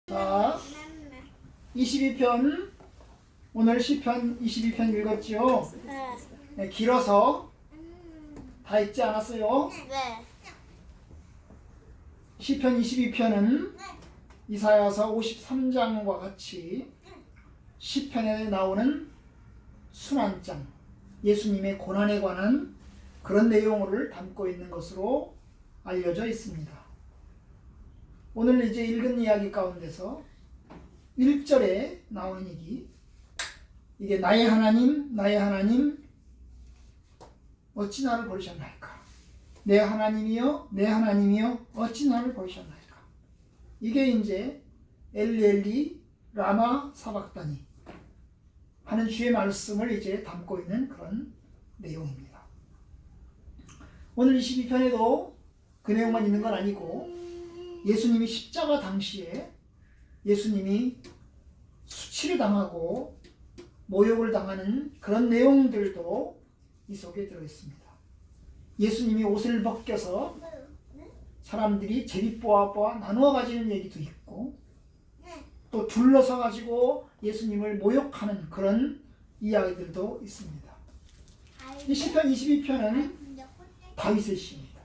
자, 22편, 오늘 시편 22편 읽었죠? 네, 길어서 다 읽지 않았어요. 네. 시편 22편은 이사야서 53장과 같이 시편에 나오는 순환장, 예수님의 고난에 관한 그런 내용을 담고 있는 것으로 알려져 있습니다. 오늘 이제 읽은 이야기 가운데서 1절에 나오는 얘기, 이게 나의 하나님 어찌 나를 버리셨나이까? 내 하나님이여 어찌 나를 버리셨나이까? 이게 이제 엘리 라마 사박다니 하는 주의 말씀을 이제 담고 있는 그런 내용입니다. 오늘 22편에도 그 내용만 있는 건 아니고 예수님이 십자가 당시에 예수님이 수치를 당하고 모욕을 당하는 그런 내용들도 이 속에 들어있습니다. 예수님이 옷을 벗겨서 사람들이 제비뽑아 나누어 가지는 얘기도 있고, 또 둘러서 가지고 예수님을 모욕하는 그런 이야기들도 있습니다. 이 시편 22편은 다윗의 시입니다.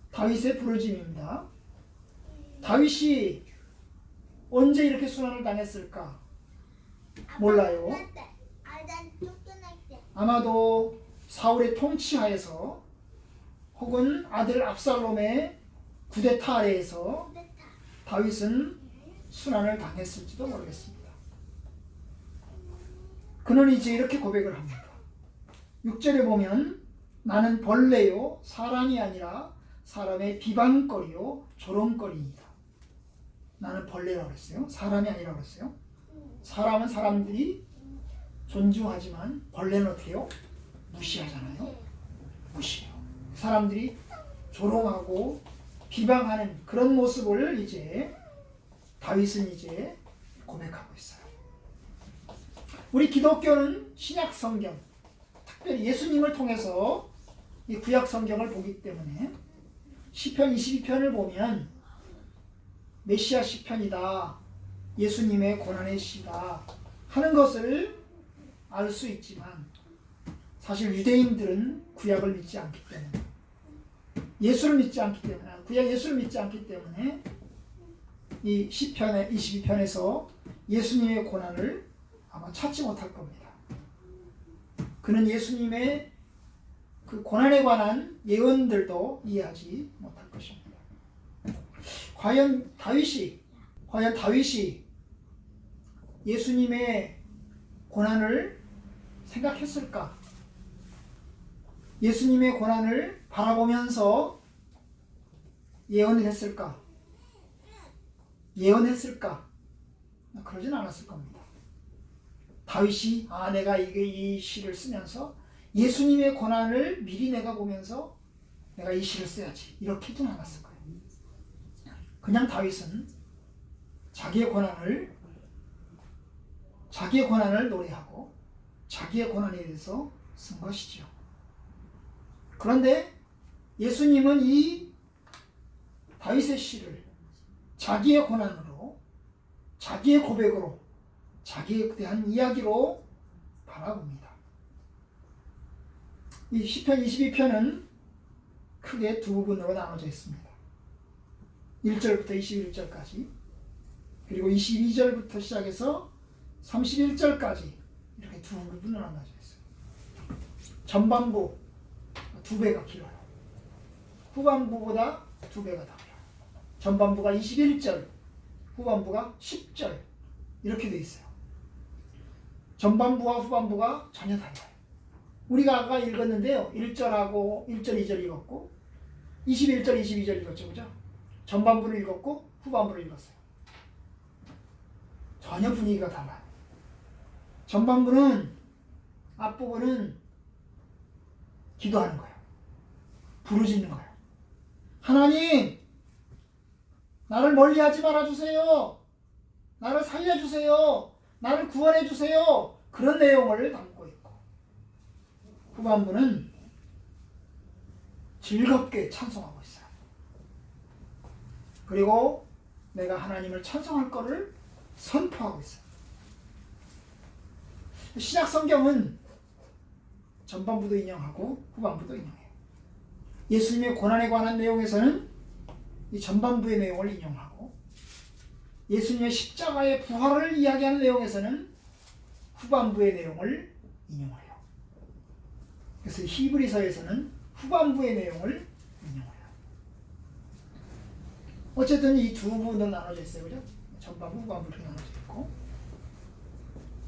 다윗의 부르짖음입니다. 다윗이 언제 이렇게 순환을 당했을까? 몰라요. 아마도 사울의 통치하에서 혹은 아들 압살롬의 쿠데타 아래에서 다윗은 순환을 당했을지도 모르겠습니다. 그는 이제 이렇게 고백을 합니다. 6절에 보면 나는 벌레요 사람이 아니라 사람의 비방거리요 조롱거리이다. 나는 벌레라고 그랬어요. 사람이 아니라고 그랬어요. 사람은 사람들이 존중하지만 벌레는 어떻게 해요? 무시하잖아요. 무시해요. 사람들이 조롱하고 비방하는 그런 모습을 이제 다윗은 이제 고백하고 있어요. 우리 기독교는 신약 성경, 특별히 예수님을 통해서 이 구약 성경을 보기 때문에 시편 22편을 보면 메시아 시편이다, 예수님의 고난의 시다 하는 것을 알 수 있지만, 사실 유대인들은 구약을 믿지 않기 때문에, 예수를 믿지 않기 때문에, 구약 예수를 믿지 않기 때문에 이 시편의 22편에서 예수님의 고난을 아마 찾지 못할 겁니다. 그는 예수님의 그 고난에 관한 예언들도 이해하지 못할 것입니다. 과연 다윗이 예수님의 고난을 생각했을까? 예수님의 고난을 바라보면서 예언을 했을까? 그러진 않았을 겁니다. 다윗이 내가 이 시를 쓰면서 예수님의 고난을 미리 내가 보면서 내가 이 시를 써야지, 이렇게는 않았을 거예요. 그냥 다윗은 자기의 고난을 노래하고 자기의 고난에 대해서 쓴 것이죠. 그런데 예수님은 이 다윗의 시를 자기의 고난으로, 자기의 고백으로, 자기에 대한 이야기로 바라봅니다. 이 시편 22편은 크게 두 부분으로 나눠져 있습니다. 1절부터 21절까지, 그리고 22절부터 시작해서 31절까지 이렇게 두 부분으로 나눠져 있어요. 전반부 2배가 길어요. 후반부보다 2배가 더 길어요. 전반부가 21절, 후반부가 10절 이렇게 되어 있어요. 전반부와 후반부가 전혀 달라요. 우리가 아까 읽었는데요, 1절하고 1절 2절 읽었고 21절 22절 읽었죠, 그죠? 전반부를 읽었고 후반부를 읽었어요. 전혀 분위기가 달라요. 전반부는, 앞부분은 기도하는 거예요. 부르짖는 거예요. 하나님, 나를 멀리하지 말아주세요. 나를 살려주세요. 나를 구원해주세요. 그런 내용을 담고 있고, 후반부는 즐겁게 찬송하고 있어요. 그리고 내가 하나님을 찬송할 거를 선포하고 있어요. 신약 성경은 전반부도 인용하고 후반부도 인용해요. 예수님의 고난에 관한 내용에서는 이 전반부의 내용을 인용하고, 예수님의 십자가의 부활을 이야기하는 내용에서는 후반부의 내용을 인용해요. 그래서 히브리서에서는 후반부의 내용을 인용해요. 어쨌든 이 두 부분은 나눠져 있어요. 그죠? 전반부, 후반부 이렇게 나눠져 있고,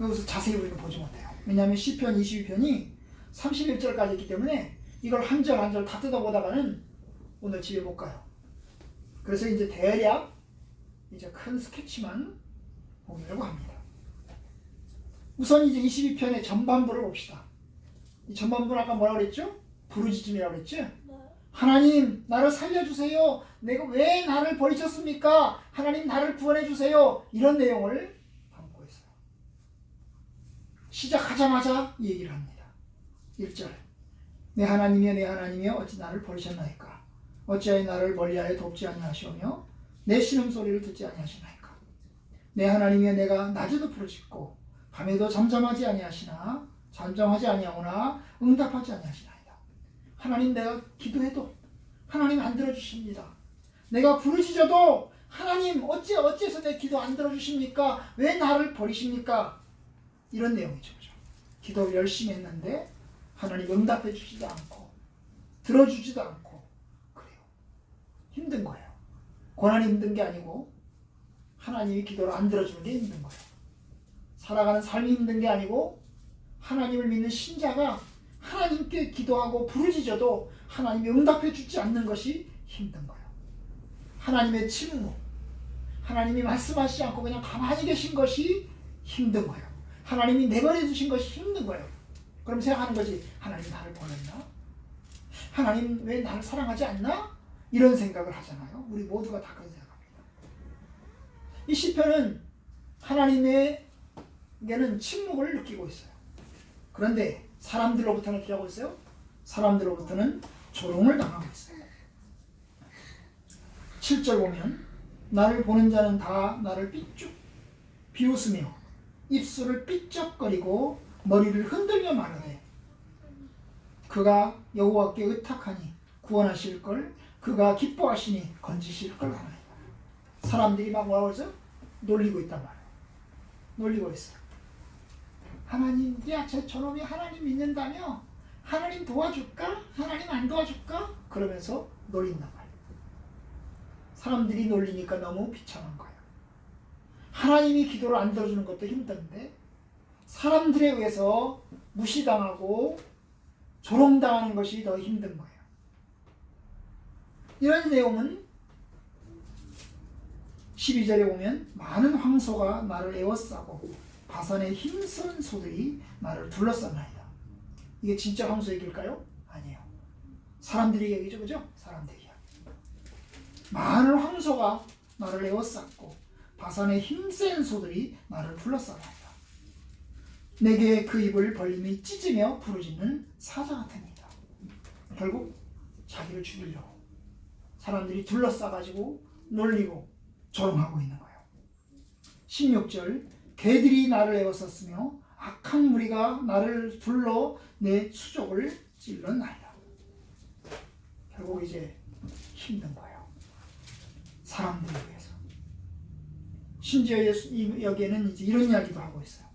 여기서 자세히 우리는 보지 못해요. 왜냐하면 시편 22편이 31절까지 있기 때문에 이걸 한 절 한 절 다 뜯어보다가는 오늘 집에 못 가요. 그래서 이제 대략 이제 큰 스케치만 보려고 합니다. 우선 이제 22편의 전반부를 봅시다. 이 전반부는 아까 뭐라고 그랬죠? 부르짖음이라고 그랬죠? 네. 하나님 나를 살려주세요. 내가 왜 나를 버리셨습니까? 하나님 나를 구원해 주세요. 이런 내용을 담고 있어요. 시작하자마자 이 얘기를 합니다. 1절 내 하나님이여 내 하나님이여 어찌 나를 버리셨나이까? 어찌하여 나를 멀리하여 돕지 아니하시오며 내 신음소리를 듣지 아니하시나이까? 내 하나님이여 내가 낮에도 부르짖고 밤에도 잠잠하지 아니하시나 잠잠하지 아니하오나 응답하지 아니하시나이다. 하나님 내가 기도해도 하나님 안 들어주십니다. 내가 부르짖어도 하나님 어찌해서 내 기도 안 들어주십니까? 왜 나를 버리십니까? 이런 내용이죠. 그죠? 기도를 열심히 했는데 하나님 응답해 주지도 않고 들어주지도 않고 그래요. 힘든 거예요. 고난이 힘든 게 아니고 하나님이 기도를 안 들어주는 게 힘든 거예요. 살아가는 삶이 힘든 게 아니고 하나님을 믿는 신자가 하나님께 기도하고 부르짖어도 하나님이 응답해 주지 않는 것이 힘든 거예요. 하나님의 침묵, 하나님이 말씀하시지 않고 그냥 가만히 계신 것이 힘든 거예요. 하나님이 내버려 두신 것이 힘든 거예요. 그럼 생각하는 거지, 하나님 나를 버렸나? 하나님 왜 나를 사랑하지 않나? 이런 생각을 하잖아요. 우리 모두가 다 그런 생각합니다. 이 시편은 하나님에게는 침묵을 느끼고 있어요. 그런데 사람들로부터는 어떻게 하고 있어요? 사람들로부터는 조롱을 당하고 있어요. 7절 보면 나를 보는 자는 다 나를 삐쭉 비웃으며 입술을 삐쩍거리고 머리를 흔들며 말하되 그가 여호와께 의탁하니 구원하실 걸 그가 기뻐하시니 건지실 걸 하나이다. 사람들이 막 뭐라고 해서 놀리고 있단 말이에요. 놀리고 있어요. 하나님, 야, 저놈이 하나님 믿는다며? 하나님 도와줄까? 하나님 안 도와줄까? 그러면서 놀린단 말이에요. 사람들이 놀리니까 너무 비참한 거예요. 하나님이 기도를 안 들어주는 것도 힘든데 사람들에 의해서 무시당하고 조롱당하는 것이 더 힘든 거예요. 이런 내용은 12절에 보면 많은 황소가 나를 에워싸고 바산의 힘센 소들이 나를 둘러싸나이다. 이게 진짜 황소 얘기일까요? 아니에요. 사람들이 얘기죠. 그죠? 사람들이야. 많은 황소가 나를 에워쌌고 바산의 힘센 소들이 나를 둘러싸나이다. 내게 그 입을 벌림이 찢으며 부르짖는 사자 같으니이다. 결국 자기를 죽이려고 사람들이 둘러싸가지고 놀리고 조롱하고 있는 거예요. 16절 개들이 나를 에워쌌으며 악한 무리가 나를 둘러 내 수족을 찔러나이다. 결국 이제 힘든 거예요. 사람들에 의해서. 심지어 여기에는 이제 이런 이야기도 하고 있어요.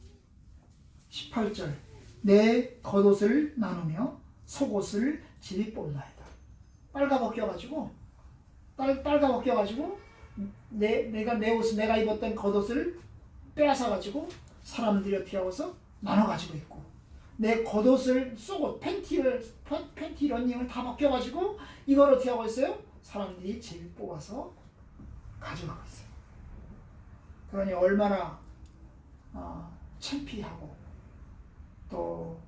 18절 내 겉옷을 나누며 속옷을 질이 뽑나이다. 빨가벗겨가지고 내가 내 옷을 내가 입었던 겉옷을 빼앗아가지고 사람들이 어떻게 하고서 나눠가지고 있고 내 겉옷을 속옷 팬티 러닝을 다 벗겨가지고 이걸 어떻게 하고 있어요? 사람들이 제일 뽑아서 가져가고 있어요. 그러니 얼마나 창피하고 또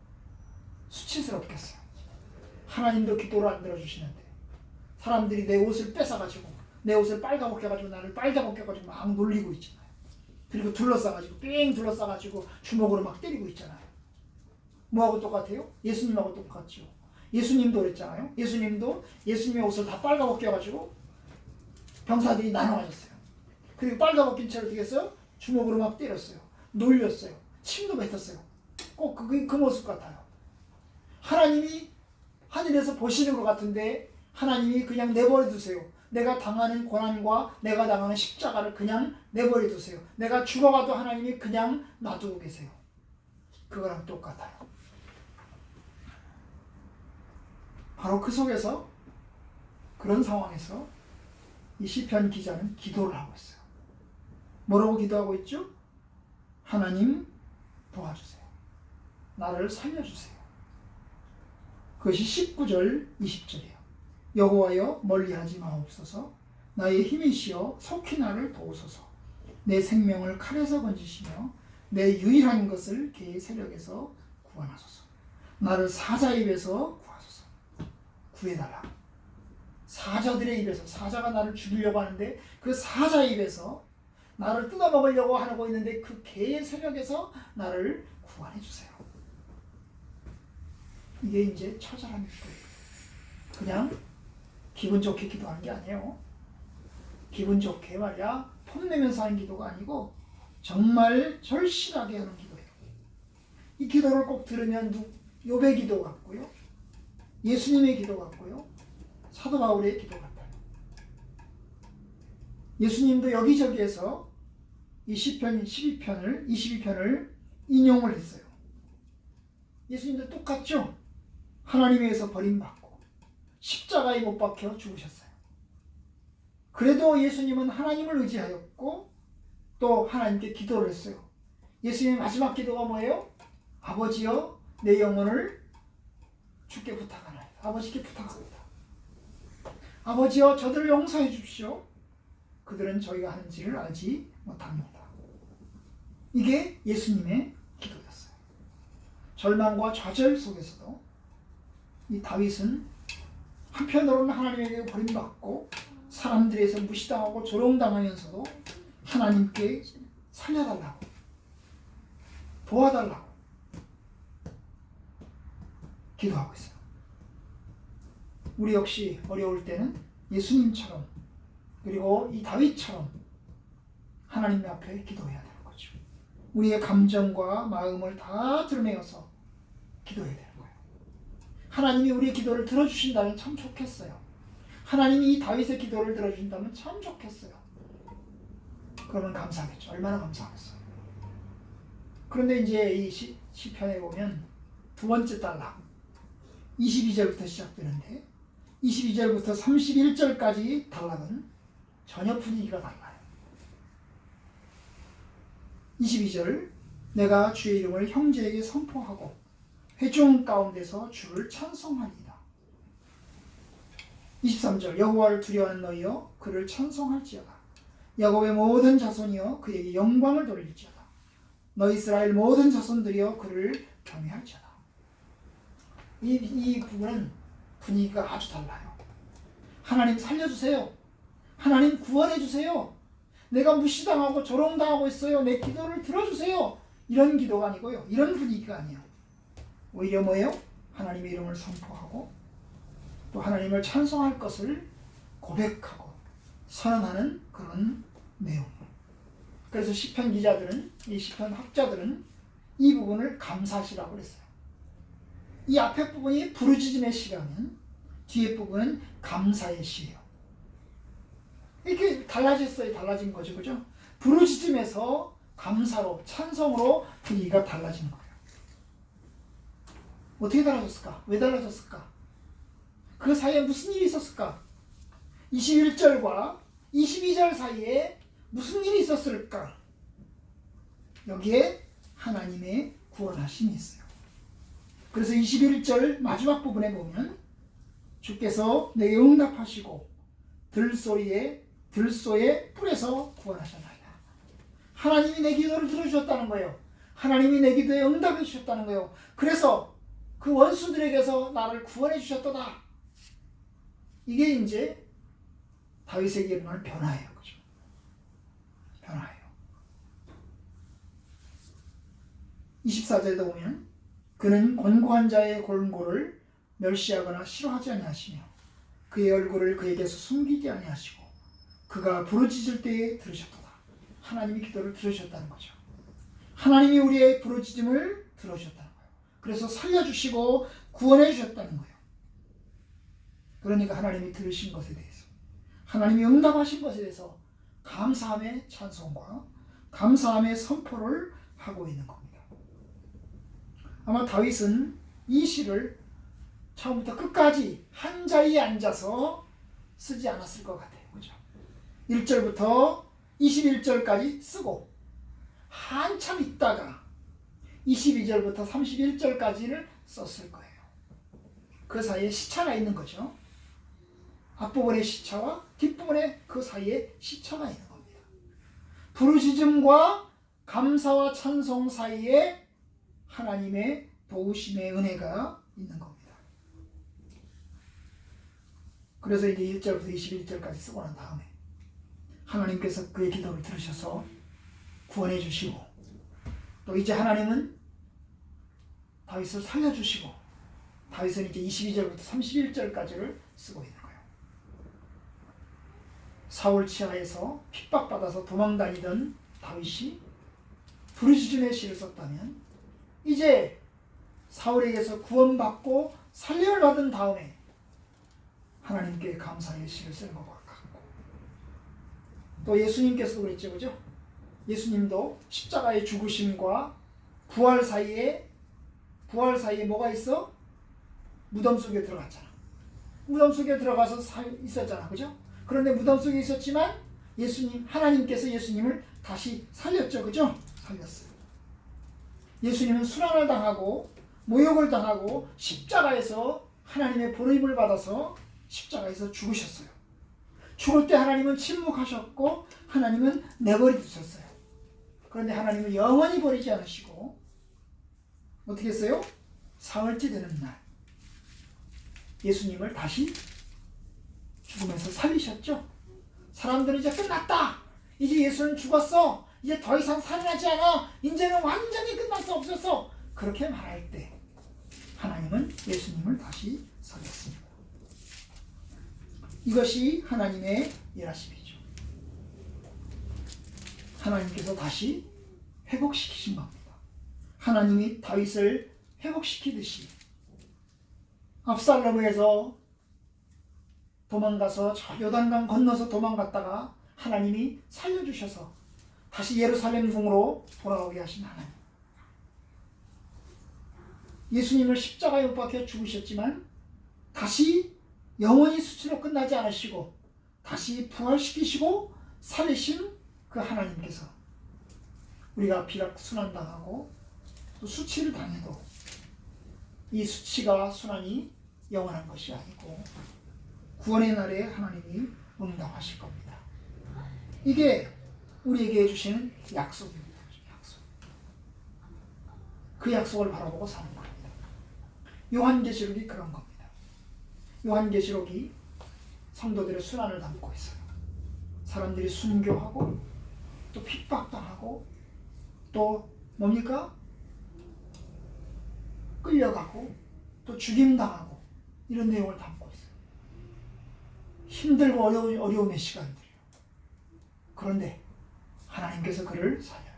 수치스럽겠어요. 하나님도 기도를 안 들어주시는데 사람들이 내 옷을 뺏어가지고 내 옷을 빨가벗겨가지고 나를 빨가벗겨가지고 막 놀리고 있잖아요. 그리고 둘러싸가지고 뺑 둘러싸가지고 주먹으로 막 때리고 있잖아요. 뭐하고 똑같아요? 예수님하고 똑같죠. 예수님도 그랬잖아요. 예수님도 예수님의 옷을 다 빨가벗겨가지고 병사들이 나눠가졌어요. 그리고 빨가벗긴 채로 어떻게 했어요? 주먹으로 막 때렸어요. 놀렸어요. 침도 뱉었어요. 꼭 그 모습 같아요. 하나님이 하늘에서 보시는 것 같은데 하나님이 그냥 내버려 두세요. 내가 당하는 고난과 내가 당하는 십자가를 그냥 내버려 두세요. 내가 죽어가도 하나님이 그냥 놔두고 계세요. 그거랑 똑같아요. 바로 그 속에서, 그런 상황에서 이 시편 기자는 기도를 하고 있어요. 뭐라고 기도하고 있죠? 하나님 도와주세요. 나를 살려주세요. 그것이 19절 20절이에요. 여호와여 멀리하지 마옵소서. 나의 힘이시여 속히 나를 도우소서. 내 생명을 칼에서 건지시며 내 유일한 것을 개의 세력에서 구원하소서. 나를 사자 입에서 구하소서. 구해달라. 사자들의 입에서, 사자가 나를 죽이려고 하는데 그 사자 입에서 나를 뜯어먹으려고 하고 있는데 그 개의 세력에서 나를 구원해 주세요. 이게 이제 처절한 기도예요. 그냥 기분 좋게 기도하는 게 아니에요. 기분 좋게 말이야 폼내면서 하는 기도가 아니고 정말 절실하게 하는 기도예요. 이 기도를 꼭 들으면 욥의 기도 같고요, 예수님의 기도 같고요, 사도 바울의 기도 같아요. 예수님도 여기저기에서 이 시편 22편을 인용을 했어요. 예수님도 똑같죠? 하나님에 의해서 버림받고 십자가에 못 박혀 죽으셨어요. 그래도 예수님은 하나님을 의지하였고 또 하나님께 기도를 했어요. 예수님의 마지막 기도가 뭐예요? 아버지여 내 영혼을 주께 부탁하나이다. 아버지께 부탁합니다. 아버지여 저들을 용서해 주십시오. 그들은 저희가 하는지를 알지 못합니다. 이게 예수님의 기도였어요. 절망과 좌절 속에서도 이 다윗은 한편으로는 하나님에게 버림받고 사람들에서 무시당하고 조롱당하면서도 하나님께 살려달라고, 도와달라고 기도하고 있어요. 우리 역시 어려울 때는 예수님처럼, 그리고 이 다윗처럼 하나님 앞에 기도해야 되는 거죠. 우리의 감정과 마음을 다 드러내어서 기도해야 되는 거예요. 하나님이 우리의 기도를 들어주신다면 참 좋겠어요. 하나님이 이 다윗의 기도를 들어주신다면 참 좋겠어요. 그러면 감사하겠죠. 얼마나 감사하겠어요. 그런데 이제 이 시편에 보면 두 번째 단락 22절부터 시작되는데 22절부터 31절까지 단락은 전혀 분위기가 달라요. 22절 내가 주의 이름을 형제에게 선포하고 회중 가운데서 주를 찬송하리이다. 23절 여호와를 두려워하는 너희여 그를 찬송할지어다. 야곱의 모든 자손이여 그에게 영광을 돌릴지어다. 너희 이스라엘 모든 자손들이여 그를 경외할지어다. 이 부분은 분위기가 아주 달라요. 하나님 살려주세요. 하나님 구원해주세요. 내가 무시당하고 조롱당하고 있어요. 내 기도를 들어주세요. 이런 기도가 아니고요. 이런 분위기가 아니에요. 오히려 뭐예요? 하나님의 이름을 선포하고 또 하나님을 찬송할 것을 고백하고 선언하는 그런 내용. 그래서 시편 기자들은, 이 시편 학자들은 이 부분을 감사시라고 그랬어요. 이 앞에 부분이 부르짖음의 시라면 뒤에 부분은 감사의 시예요. 이렇게 달라진 거죠, 그죠? 부르짖음에서 감사로, 찬송으로 분위기가 달라진 거예요. 어떻게 달라졌을까? 왜 달라졌을까? 그 사이에 무슨 일이 있었을까? 21절과 22절 사이에 무슨 일이 있었을까? 여기에 하나님의 구원하심이 있어요. 그래서 21절 마지막 부분에 보면 주께서 내게 응답하시고 들소의 뿔에서 구원하셨나이다. 하나님이 내 기도를 들어주셨다는 거예요. 하나님이 내 기도에 응답해 주셨다는 거예요. 그래서 그 원수들에게서 나를 구원해 주셨도다. 이게 이제 다윗에게 일어날 변화예요. 그죠? 변화예요. 24절에도 보면 그는 곤고한 자의 골고를 멸시하거나 싫어하지 아니하시며 그의 얼굴을 그에게서 숨기지 아니하시고 그가 부르짖을 때에 들으셨도다. 하나님이 기도를 들으셨다는 거죠. 하나님이 우리의 부르짖음을 들어주셨다는 거예요. 그래서 살려주시고 구원해 주셨다는 거예요. 그러니까 하나님이 들으신 것에 대해서, 하나님이 응답하신 것에 대해서 감사함의 찬송과 감사함의 선포를 하고 있는 겁니다. 아마 다윗은 이 시를 처음부터 끝까지 한 자리에 앉아서 쓰지 않았을 것 같아요. 그죠? 1절부터 21절까지 쓰고 한참 있다가 22절부터 31절까지를 썼을 거예요. 그 사이에 시차가 있는 거죠. 앞부분의 시차와 뒷부분의 그 사이에 시차가 있는 겁니다. 부르짖음과 감사와 찬송 사이에 하나님의 도우심의 은혜가 있는 겁니다. 그래서 이제 1절부터 21절까지 쓰고 난 다음에 하나님께서 그의 기도를 들으셔서 구원해 주시고, 또 이제 하나님은 다윗을 살려주시고, 다윗은 이제 22절부터 31절까지를 쓰고 있는 거예요. 사울 치하에서 핍박받아서 도망다니던 다윗이 부르짖음의 시를 썼다면, 이제 사울에게서 구원받고 살림을 받은 다음에 하나님께 감사의 시를 쓰는 것과 같고, 또 예수님께서도 그랬죠, 그죠? 예수님도 십자가의 죽으심과 부활 사이에 뭐가 있어? 무덤 속에 들어갔잖아. 무덤 속에 들어가서 있었잖아, 그죠? 그런데 무덤 속에 있었지만 하나님께서 예수님을 다시 살렸죠, 그죠? 살렸어요. 예수님은 순환을 당하고 모욕을 당하고 십자가에서 하나님의 버림을 받아서 십자가에서 죽으셨어요. 죽을 때 하나님은 침묵하셨고 하나님은 내버려 두셨어요. 그런데 하나님은 영원히 버리지 않으시고 어떻게 했어요? 사흘째 되는 날 예수님을 다시 죽음에서 살리셨죠. 사람들은 이제 끝났다, 이제 예수는 죽었어, 이제 더 이상 살아나지 않아, 이제는 완전히 끝났어, 없었어, 그렇게 말할 때 하나님은 예수님을 다시 살렸습니다. 이것이 하나님의 일하심이죠. 하나님께서 다시 회복시키신 겁니다. 하나님이 다윗을 회복시키듯이 압살롬에서 도망가서 저 요단강 건너서 도망갔다가 하나님이 살려주셔서 다시 예루살렘 궁으로 돌아오게 하신 하나님. 예수님을 십자가에 못 박혀 죽으셨지만 다시 영원히 수치로 끝나지 않으시고 다시 부활시키시고 살리신 그 하나님께서 우리가 비록 순환당하고 또 수치를 당해도 이 수치가 순환이 영원한 것이 아니고 구원의 날에 하나님이 응답하실 겁니다. 이게 우리에게 해주시는 약속입니다. 약속. 그 약속을 바라보고 사는 겁니다. 요한계시록이 그런 겁니다. 요한계시록이 성도들의 순환을 담고 있어요. 사람들이 순교하고 또 핍박당하고 또 뭡니까? 끌려가고 또 죽임당하고 이런 내용을 담고 있어요. 힘들고 어려움의 시간들이에요. 그런데 하나님께서 그를 살려요.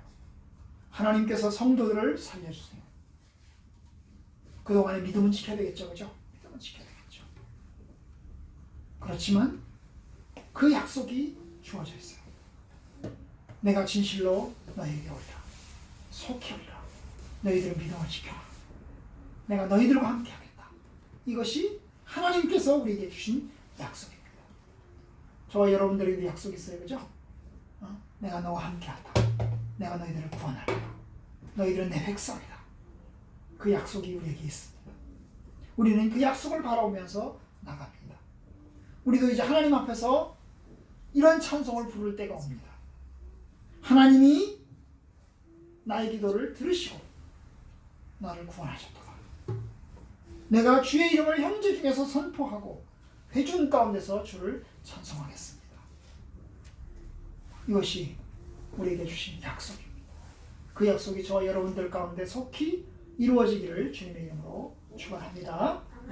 하나님께서 성도들을 살려주세요. 그동안의 믿음은 지켜야 되겠죠, 그죠? 믿음은 지켜야 되겠죠. 그렇지만 그 약속이 주어져 있어요. 내가 진실로 너희에게 오리라. 속히 오리라. 너희들은 믿음을 지켜라. 내가 너희들과 함께 하겠다. 이것이 하나님께서 우리에게 주신 약속입니다. 저와 여러분들에게 약속이 있어요, 그죠? 내가 너와 함께 한다. 내가 너희들을 구원하리라. 너희들은 내 백성이다. 그 약속이 우리에게 있습니다. 우리는 그 약속을 바라보면서 나갑니다. 우리도 이제 하나님 앞에서 이런 찬송을 부를 때가 옵니다. 하나님이 나의 기도를 들으시고 나를 구원하셨도다. 내가 주의 이름을 형제 중에서 선포하고 회중 가운데서 주를 찬송하겠습니다. 이것이 우리에게 주신 약속입니다. 그 약속이 저와 여러분들 가운데 속히 이루어지기를 주님의 이름으로 축원합니다.